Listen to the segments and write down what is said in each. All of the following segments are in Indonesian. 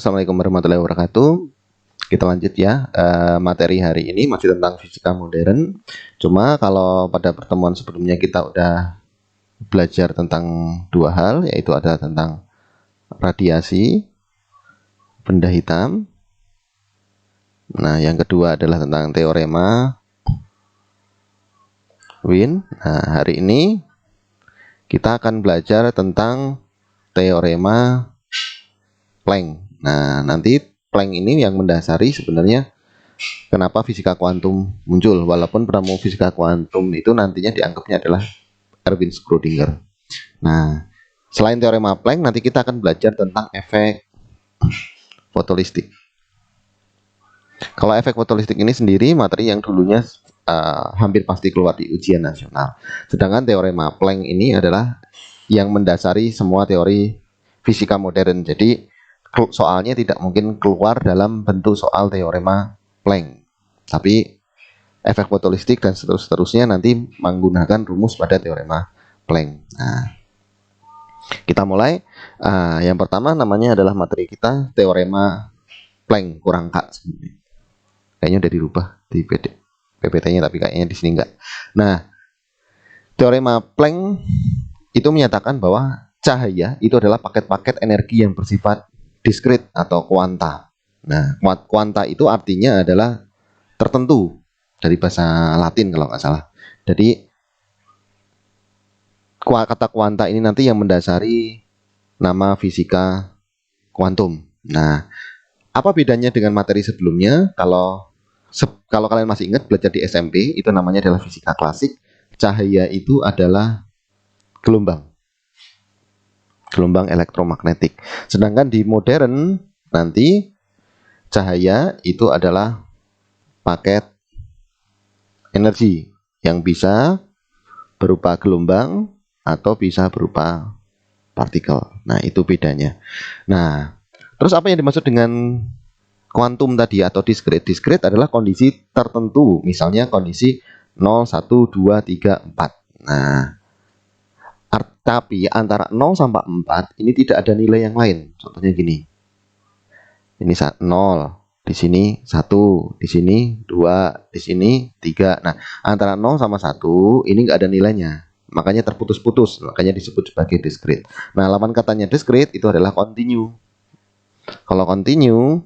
Assalamualaikum warahmatullahi wabarakatuh. Kita lanjut ya, materi hari ini masih tentang fisika modern. Cuma kalau pada pertemuan sebelumnya kita udah belajar tentang dua hal, yaitu ada tentang radiasi, benda hitam. Nah, yang kedua adalah tentang teorema Wien. Nah, hari ini kita akan belajar tentang teorema Planck. Nah, nanti Planck ini yang mendasari sebenarnya kenapa fisika kuantum muncul, walaupun penemu fisika kuantum itu nantinya dianggapnya adalah Erwin Schrödinger. Nah, selain teorema Planck, nanti kita akan belajar tentang efek fotolistik. Kalau efek fotolistik ini sendiri materi yang dulunya hampir pasti keluar di ujian nasional. Sedangkan teorema Planck ini adalah yang mendasari semua teori fisika modern. Jadi soalnya tidak mungkin keluar dalam bentuk soal teorema Planck. Tapi efek fotolistik dan seterusnya nanti menggunakan rumus pada teorema Planck. Nah, kita mulai. Yang pertama namanya adalah materi kita teorema Planck kurang K. Kayaknya udah dirubah di PPT-nya, tapi kayaknya di sini enggak. Nah, teorema Planck itu menyatakan bahwa cahaya itu adalah paket-paket energi yang bersifat diskrit atau kuanta. Nah, kuanta itu artinya adalah tertentu, dari bahasa Latin kalau nggak salah. Jadi kata kuanta ini nanti yang mendasari nama fisika kuantum. Nah, apa bedanya dengan materi sebelumnya? Kalau kalian masih ingat belajar di SMP, itu namanya adalah fisika klasik. Cahaya itu adalah gelombang elektromagnetik. Sedangkan di modern nanti cahaya itu adalah paket energi yang bisa berupa gelombang atau bisa berupa partikel. Nah, itu bedanya. Nah, terus apa yang dimaksud dengan kuantum tadi atau diskrit? Diskrit adalah kondisi tertentu, misalnya kondisi 0, 1, 2, 3, 4. Nah, tapi antara 0 sampai 4 ini tidak ada nilai yang lain. Contohnya gini. Ini 0, di sini 1, di sini 2, di sini 3. Nah, antara 0 sama 1 ini nggak ada nilainya. Makanya terputus-putus, makanya disebut sebagai diskrit. Nah, lawan katanya diskrit itu adalah continue. Kalau continue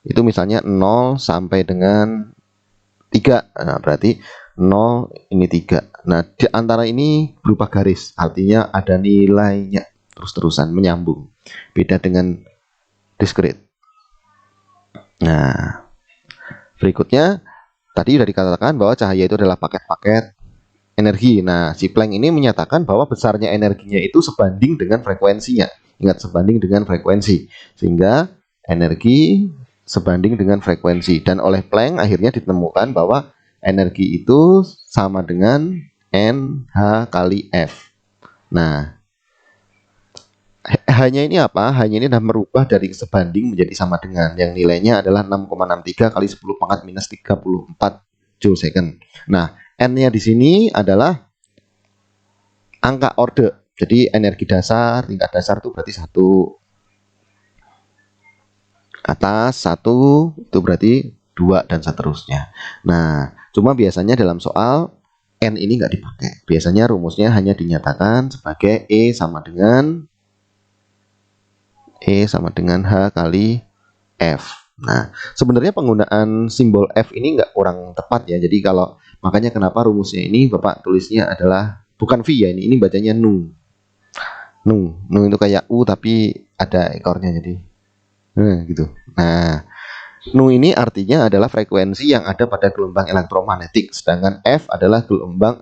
itu misalnya 0 sampai dengan 3. Nah, berarti 0 ini 3. Nah, di antara ini berupa garis, artinya ada nilainya terus-terusan menyambung. Beda dengan diskrit. Nah, berikutnya tadi sudah dikatakan bahwa cahaya itu adalah paket-paket energi. Nah, si Planck ini menyatakan bahwa besarnya energinya itu sebanding dengan frekuensinya. Ingat, sebanding dengan frekuensi. Sehingga energi sebanding dengan frekuensi. Dan oleh Planck akhirnya ditemukan bahwa energi itu sama dengan NH kali F. Nah, hanya ini apa? Hanya ini adalah merubah dari sebanding menjadi sama dengan, yang nilainya adalah 6,63 kali 10 pangkat minus 34 Joule second. Nah, N-nya di sini adalah angka orde. Jadi energi dasar, tingkat dasar itu berarti 1. Atas 1 itu berarti 2 dan seterusnya. Nah, cuma biasanya dalam soal N ini nggak dipakai. Biasanya rumusnya hanya dinyatakan sebagai E sama dengan H kali F. Nah, sebenarnya penggunaan simbol F ini nggak kurang tepat ya. Jadi kalau makanya kenapa rumusnya ini Bapak tulisnya adalah bukan V ya, ini bacanya nu. Nu itu kayak U tapi ada ekornya jadi. Gitu. Nah, nu ini artinya adalah frekuensi yang ada pada gelombang elektromagnetik, sedangkan F adalah gelombang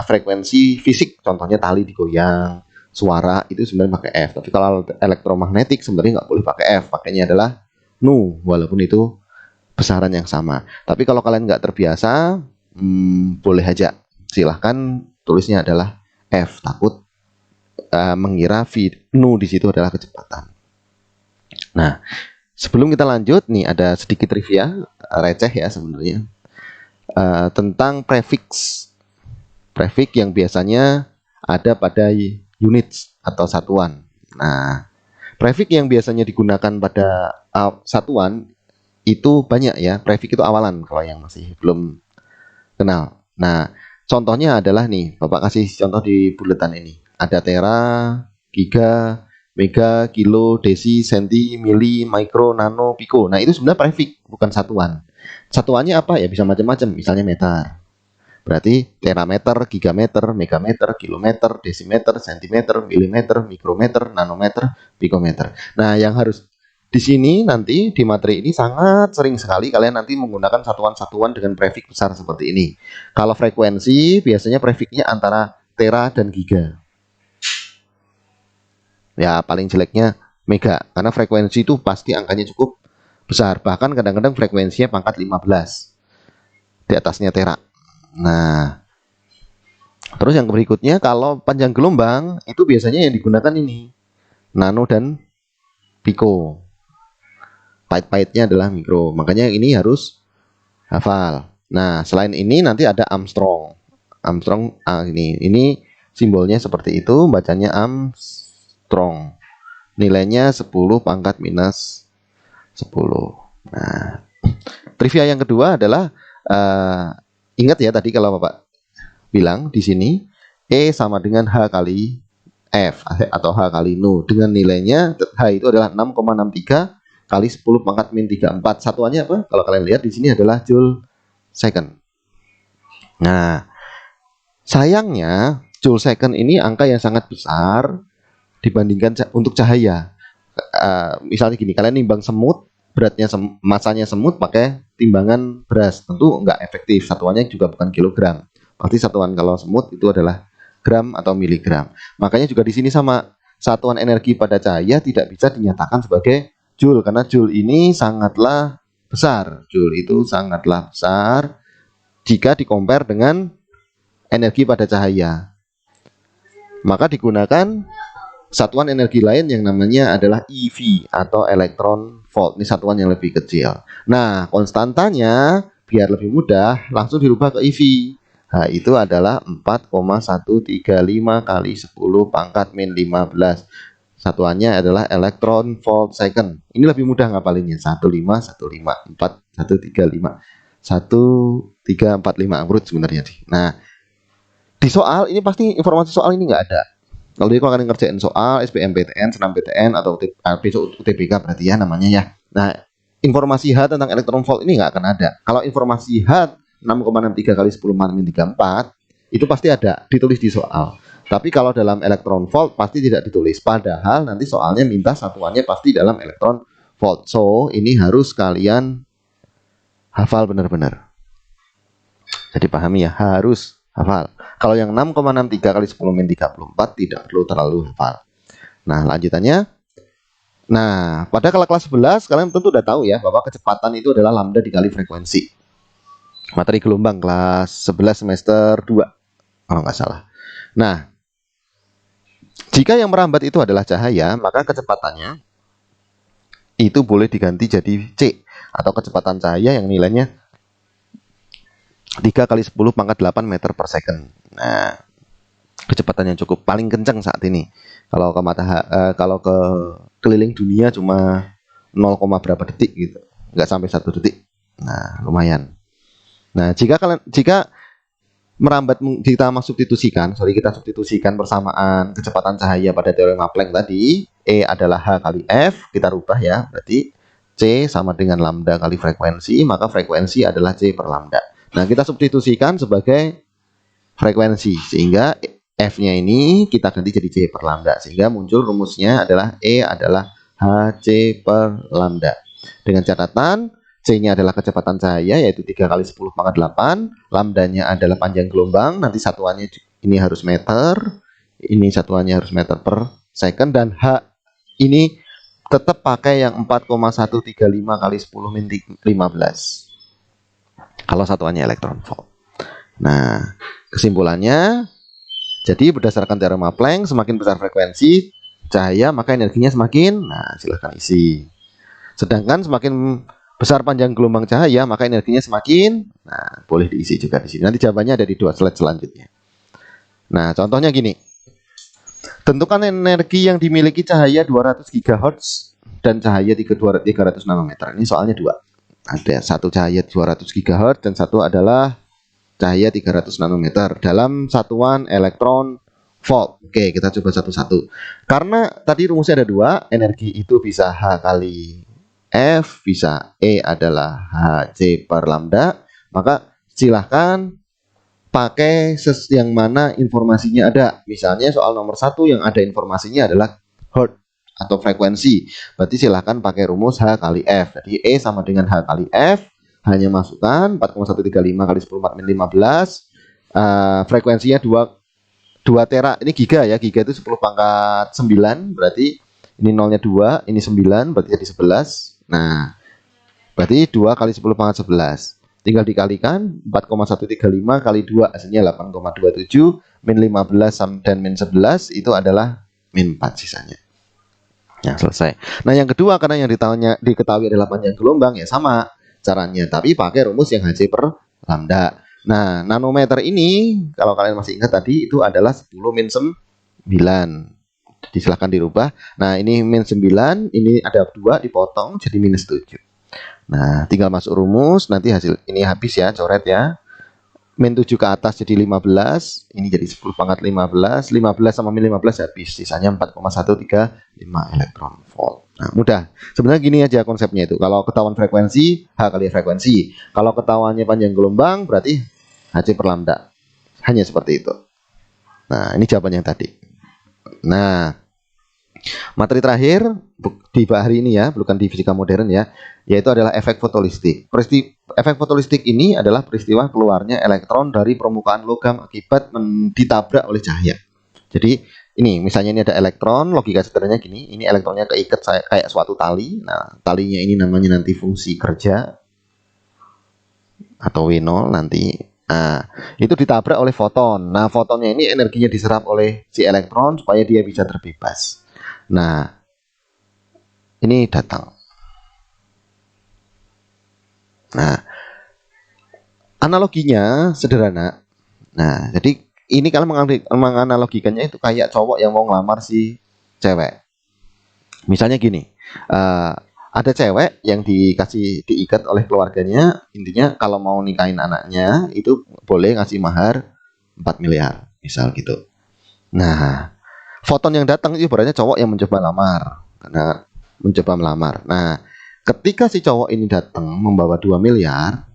frekuensi fisik, contohnya tali digoyang, suara itu sebenarnya pakai F. Tapi kalau elektromagnetik sebenarnya nggak boleh pakai F, pakainya adalah nu, walaupun itu besaran yang sama. Tapi kalau kalian nggak terbiasa, boleh aja, silahkan tulisnya adalah F, takut mengira nu di situ adalah kecepatan. Nah, sebelum kita lanjut nih ada sedikit trivia receh ya sebenarnya tentang prefix yang biasanya ada pada units atau satuan. Nah, Prefix yang biasanya digunakan pada satuan itu banyak ya. Prefix itu awalan kalau yang masih belum kenal. Nah, contohnya adalah nih, Bapak kasih contoh di buletan ini. Ada tera, giga, mega, kilo, desi, senti, mili, mikro, nano, piko. Nah, itu sebenarnya prefix, bukan satuan. Satuannya apa ya? Bisa macam-macam, misalnya meter. Berarti terameter, gigameter, megameter, kilometer, desimeter, sentimeter, milimeter, mikrometer, nanometer, pikometer. Nah, yang harus di sini nanti di materi ini sangat sering sekali kalian nanti menggunakan satuan-satuan dengan prefix besar seperti ini. Kalau frekuensi biasanya prefixnya antara tera dan giga. Ya, paling jeleknya mega karena frekuensi itu pasti angkanya cukup besar. Bahkan kadang-kadang frekuensinya pangkat 15. Di atasnya tera. Nah, terus yang berikutnya kalau panjang gelombang itu biasanya yang digunakan ini nano dan piko. Pahit-pahitnya adalah mikro. Makanya ini harus hafal. Nah, selain ini nanti ada Armstrong. Armstrong ini simbolnya seperti itu, bacanya Armstrong. Nilainya 10 pangkat minus 10. Nah, trivia yang kedua adalah ingat ya tadi kalau Bapak bilang di sini E sama dengan H kali F atau H kali Nu dengan nilainya H itu adalah 6,63 kali 10 pangkat min 34. Satuannya apa? Kalau kalian lihat di sini adalah Joule second. Nah, sayangnya Joule second ini angka yang sangat besar dibandingkan untuk cahaya. Misalnya gini, kalian nimbang semut, beratnya masanya semut pakai timbangan beras, tentu nggak efektif. Satuannya juga bukan kilogram. Pasti satuan kalau semut itu adalah gram atau miligram. Makanya juga di sini sama, satuan energi pada cahaya tidak bisa dinyatakan sebagai joule karena joule ini sangatlah besar. Joule itu sangatlah besar jika dikompar dengan energi pada cahaya. Maka digunakan satuan energi lain yang namanya adalah EV atau elektron volt. Ini satuan yang lebih kecil. Nah, konstantanya biar lebih mudah langsung dirubah ke EV. Nah, itu adalah 4,135 kali 10 pangkat min 15. Satuannya adalah elektron volt second. Ini lebih mudah ngapalinnya. 1515 4135 1345 urut sebenarnya. Nah, di soal ini pasti informasi soal ini nggak ada. Kalau kalian ngerjain soal SBMPTN, SNMPTN atau besok UTBK berarti ya namanya ya. Nah, informasi H tentang elektron volt ini nggak akan ada. Kalau informasi H 6,63 kali 10 min 34 itu pasti ada ditulis di soal. Tapi kalau dalam elektron volt pasti tidak ditulis. Padahal nanti soalnya minta satuannya pasti dalam elektron volt. So, ini harus kalian hafal benar-benar. Jadi pahami ya, harus hafal. Kalau yang 6,63 kali 10 min 34 tidak perlu terlalu hafal. Nah, lanjutannya. Nah, pada kelas 11 kalian tentu udah tahu ya bahwa kecepatan itu adalah lambda dikali frekuensi. Materi gelombang kelas 11 semester 2 kalau nggak salah. Nah, jika yang merambat itu adalah cahaya, maka kecepatannya itu boleh diganti jadi C atau kecepatan cahaya yang nilainya 3 kali 10 pangkat 8 meter per second. Nah, kecepatannya cukup paling kencang saat ini. Kalau ke kalau ke keliling dunia cuma 0, berapa detik gitu, nggak sampai 1 detik. Nah, lumayan. Nah, jika merambat kita substitusikan persamaan kecepatan cahaya pada teorema Planck tadi, E adalah H kali F, kita rubah ya, berarti C sama dengan lambda kali frekuensi, maka frekuensi adalah C per lambda. Nah, kita substitusikan sebagai frekuensi, sehingga F-nya ini kita ganti jadi C per lambda, sehingga muncul rumusnya adalah E adalah HC per lambda. Dengan catatan, C-nya adalah kecepatan cahaya, yaitu 3 kali 10 pangkat 8, lambdanya adalah panjang gelombang, nanti satuannya ini harus meter, ini satuannya harus meter per second, dan H ini tetap pakai yang 4,135 kali 10 min 15. Kalau satuannya elektron volt. Nah, kesimpulannya, jadi berdasarkan teorema Planck, semakin besar frekuensi cahaya maka energinya semakin, nah silahkan isi. Sedangkan semakin besar panjang gelombang cahaya maka energinya semakin, nah boleh diisi juga di sini. Nanti jawabannya ada di 2 slide selanjutnya. Nah, contohnya gini. Tentukan energi yang dimiliki cahaya 200 GHz dan cahaya 300 nanometer. Ini soalnya dua. Ada satu cahaya 200 GHz dan satu adalah cahaya 300 nanometer dalam satuan elektron volt. Oke, kita coba satu-satu. Karena tadi rumusnya ada dua, energi itu bisa H kali F, bisa E adalah Hc per lambda. Maka silahkan pakai yang mana informasinya ada. Misalnya soal nomor 1 yang ada informasinya adalah hertz atau frekuensi. Berarti silahkan pakai rumus H kali F. Jadi E sama dengan H kali F. Hanya masukkan 4,135 kali 10 4 min 15. Frekuensinya 2 tera. Ini giga ya. Giga itu 10 pangkat 9. Berarti ini nolnya 2. Ini 9. Berarti jadi 11. Nah, berarti 2 kali 10 pangkat 11. Tinggal dikalikan 4,135 kali 2 hasilnya 8,27. Min 15 dan min 11 itu adalah min 4 sisanya. Ya, selesai. Nah, yang kedua karena yang diketahui adalah panjang gelombang ya sama caranya, tapi pakai rumus yang Hc per lambda. Nah, nanometer ini kalau kalian masih ingat tadi itu adalah 10 min 9. Jadi silahkan dirubah. Nah, ini min 9, ini ada 2 dipotong jadi minus 7. Nah, tinggal masuk rumus, nanti hasil ini habis ya, coret ya. Min 7 ke atas jadi 15, ini jadi 10 pangkat 15, 15 sama min 15 habis, sisanya 4,135 elektron volt. Nah, mudah. Sebenarnya gini aja konsepnya itu. Kalau ketahuan frekuensi, H kali frekuensi. Kalau ketahuannya panjang gelombang, berarti Hc per lambda. Hanya seperti itu. Nah, ini jawaban yang tadi. Nah, materi terakhir di hari ini ya, bukan di fisika modern ya, yaitu adalah efek fotolistik. Efek fotolistik ini adalah peristiwa keluarnya elektron dari permukaan logam akibat ditabrak oleh cahaya. Jadi ini misalnya ini ada elektron, logika sederhananya gini, ini elektronnya keikat kayak suatu tali. Nah, talinya ini namanya nanti fungsi kerja atau W0 nanti. Nah, itu ditabrak oleh foton. Nah, fotonnya ini energinya diserap oleh si elektron supaya dia bisa terbebas. Nah, ini datang. Nah, analoginya sederhana. Nah, jadi ini kalau menganalogikannya itu kayak cowok yang mau ngelamar si cewek. Misalnya gini, ada cewek yang diikat oleh keluarganya. Intinya kalau mau nikahin anaknya itu boleh ngasih mahar 4 miliar, misal gitu. Nah, foton yang datang itu berarti cowok yang mencoba lamar, karena mencoba melamar. Nah, ketika si cowok ini datang membawa 2 miliar,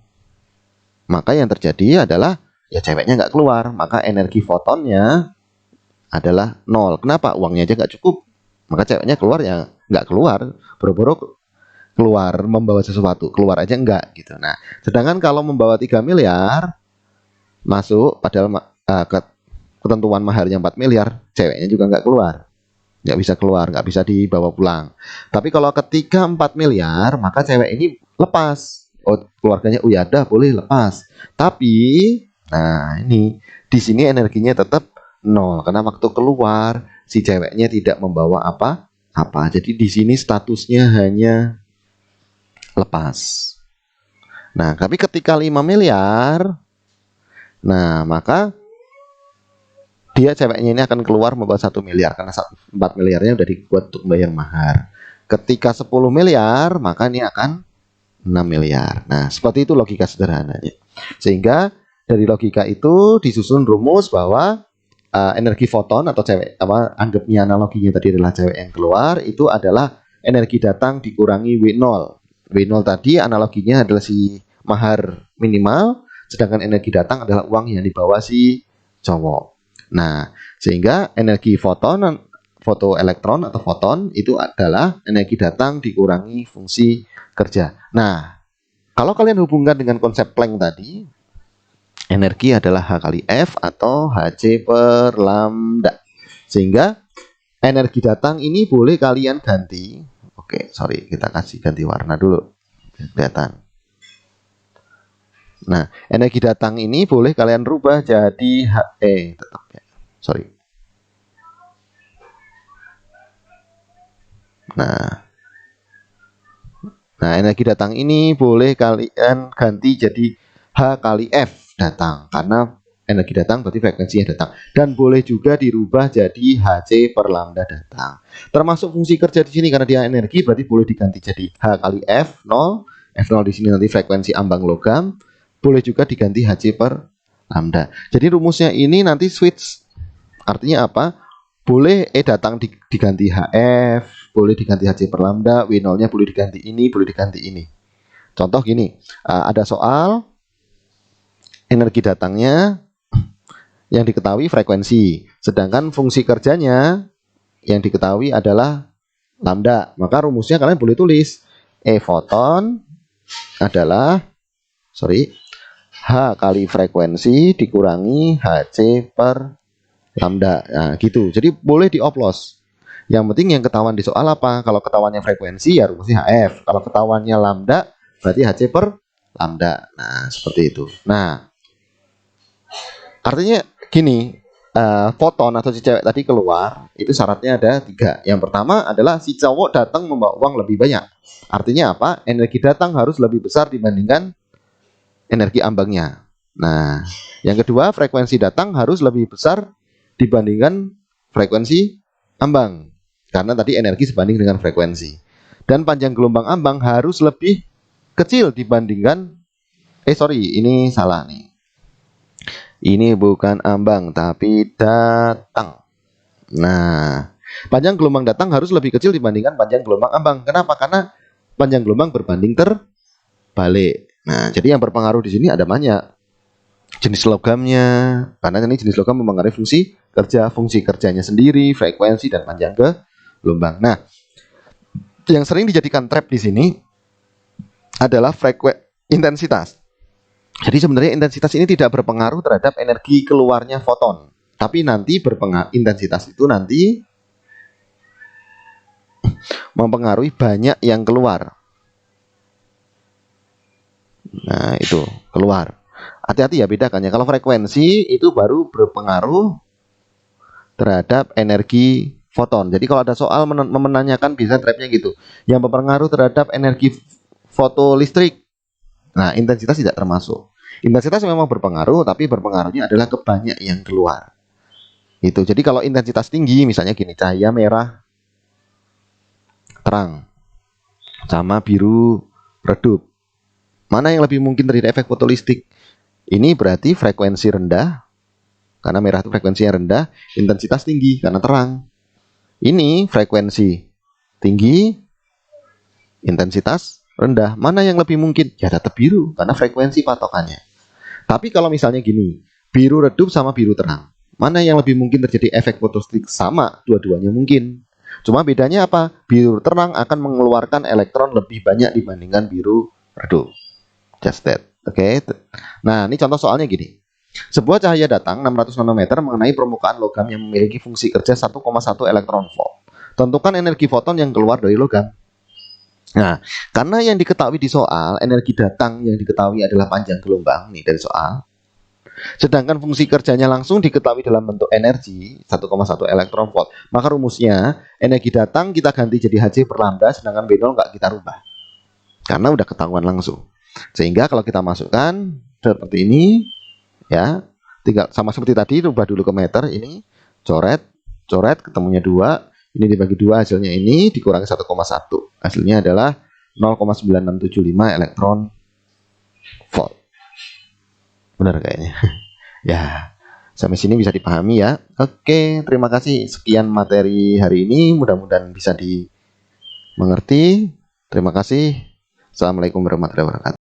maka yang terjadi adalah ya ceweknya nggak keluar, maka energi fotonnya adalah 0. Kenapa? Uangnya aja nggak cukup, maka ceweknya keluar ya nggak keluar, boro-boro keluar membawa sesuatu, keluar aja enggak gitu. Nah, sedangkan kalau membawa 3 miliar masuk, padahal ketentuan maharnya 4 miliar, ceweknya juga nggak keluar. Nggak bisa keluar, nggak bisa dibawa pulang. Tapi kalau ketika 4 miliar, maka cewek ini lepas. Oh, keluarganya, oh ya dah boleh lepas. Tapi, nah ini di sini energinya tetap 0 karena waktu keluar si ceweknya tidak membawa apa-apa. Jadi di sini statusnya hanya lepas. Nah, tapi ketika 5 miliar, nah maka dia ceweknya ini akan keluar membawa 1 miliar karena 4 miliarnya udah dibuat untuk bayar mahar. Ketika 10 miliar, maka ini akan 6 miliar. Nah, seperti itu logika sederhananya. Sehingga dari logika itu disusun rumus bahwa energi foton atau cewek, anggapnya analoginya tadi adalah cewek yang keluar, itu adalah energi datang dikurangi W0. W0 tadi analoginya adalah si mahar minimal, sedangkan energi datang adalah uang yang dibawa si cowok. Nah, sehingga energi fotoelektron atau foton itu adalah energi datang dikurangi fungsi kerja. Nah, kalau kalian hubungkan dengan konsep Planck tadi, energi adalah H kali F atau Hc per lambda. Sehingga energi datang ini boleh kalian ganti. Oke, sorry, kita kasih ganti warna dulu. Kelihatan. Nah, energi datang ini boleh kalian rubah jadi tetap ya. Sorry. Nah, energi datang ini boleh kalian ganti jadi H kali F datang karena energi datang berarti frekuensinya datang. Dan boleh juga dirubah jadi Hc per lambda datang. Termasuk fungsi kerja di sini karena dia energi berarti boleh diganti jadi H kali F0. F0 di sini nanti frekuensi ambang logam. Boleh juga diganti Hc per lambda. Jadi rumusnya ini nanti switch. Artinya apa? Boleh E datang diganti HF, boleh diganti Hc per lambda, W0-nya boleh diganti ini, boleh diganti ini. Contoh gini, ada soal energi datangnya yang diketahui frekuensi, sedangkan fungsi kerjanya yang diketahui adalah lambda. Maka rumusnya kalian boleh tulis E foton adalah H kali frekuensi dikurangi Hc per lambda. Nah, gitu. Jadi boleh dioplos. Yang penting yang ketahuan di soal apa? Kalau ketahuannya frekuensi ya rumusnya HF. Kalau ketahuannya lambda berarti Hc per lambda. Nah, seperti itu. Nah, artinya gini, foton atau si cewek tadi keluar, itu syaratnya ada 3. Yang pertama adalah si cowok datang membawa uang lebih banyak. Artinya apa? Energi datang harus lebih besar dibandingkan energi ambangnya. Nah, yang kedua frekuensi datang harus lebih besar dibandingkan frekuensi ambang. Karena tadi energi sebanding dengan frekuensi. Dan panjang gelombang ambang harus lebih kecil dibandingkan ini salah nih. Ini bukan ambang tapi datang. Nah, panjang gelombang datang harus lebih kecil dibandingkan panjang gelombang ambang. Kenapa? Karena panjang gelombang berbanding terbalik. Nah, jadi yang berpengaruh di sini ada banyak. Jenis logamnya, karena ini jenis logam mempengaruhi fungsi kerjanya sendiri, frekuensi dan panjang gelombang. Nah, yang sering dijadikan trap di sini adalah intensitas. Jadi sebenarnya intensitas ini tidak berpengaruh terhadap energi keluarnya foton, tapi nanti intensitas itu nanti mempengaruhi banyak yang keluar. Nah, itu keluar. Hati-hati ya, bedakannya. Kalau frekuensi itu baru berpengaruh terhadap energi foton. Jadi kalau ada soal menanyakan bisa trapnya gitu. Yang berpengaruh terhadap energi fotolistrik. Nah, intensitas tidak termasuk. Intensitas memang berpengaruh, tapi berpengaruhnya adalah ke banyak yang keluar. Itu. Jadi kalau intensitas tinggi, misalnya gini, cahaya merah terang sama biru redup. Mana yang lebih mungkin terjadi efek fotolistrik? Ini berarti frekuensi rendah, karena merah itu frekuensinya rendah, intensitas tinggi karena terang. Ini frekuensi tinggi, intensitas rendah. Mana yang lebih mungkin? Ya tetap biru, karena frekuensi patokannya. Tapi kalau misalnya gini, biru redup sama biru terang, mana yang lebih mungkin terjadi efek fotolistrik? Sama, dua-duanya mungkin. Cuma bedanya apa? Biru terang akan mengeluarkan elektron lebih banyak dibandingkan biru redup. Just that. Oke. Nah, ini contoh soalnya gini. Sebuah cahaya datang 600 nanometer mengenai permukaan logam yang memiliki fungsi kerja 1,1 elektron volt. Tentukan energi foton yang keluar dari logam. Nah, karena yang diketahui di soal, energi datang yang diketahui adalah panjang gelombang nih dari soal. Sedangkan fungsi kerjanya langsung diketahui dalam bentuk energi 1,1 elektron volt. Maka rumusnya, energi datang kita ganti jadi Hc per lambda, sedangkan B0 nggak kita rubah. Karena udah ketahuan langsung. Sehingga kalau kita masukkan seperti ini, ya, tinggal sama seperti tadi, rubah dulu ke meter, ini coret, ketemunya 2, ini dibagi 2 hasilnya ini dikurangi 1,1, hasilnya adalah 0,9675 elektron volt. Benar kayaknya. Ya, sampai sini bisa dipahami ya. Oke, terima kasih. Sekian materi hari ini, mudah-mudahan bisa dimengerti. Terima kasih. Assalamualaikum warahmatullahi wabarakatuh.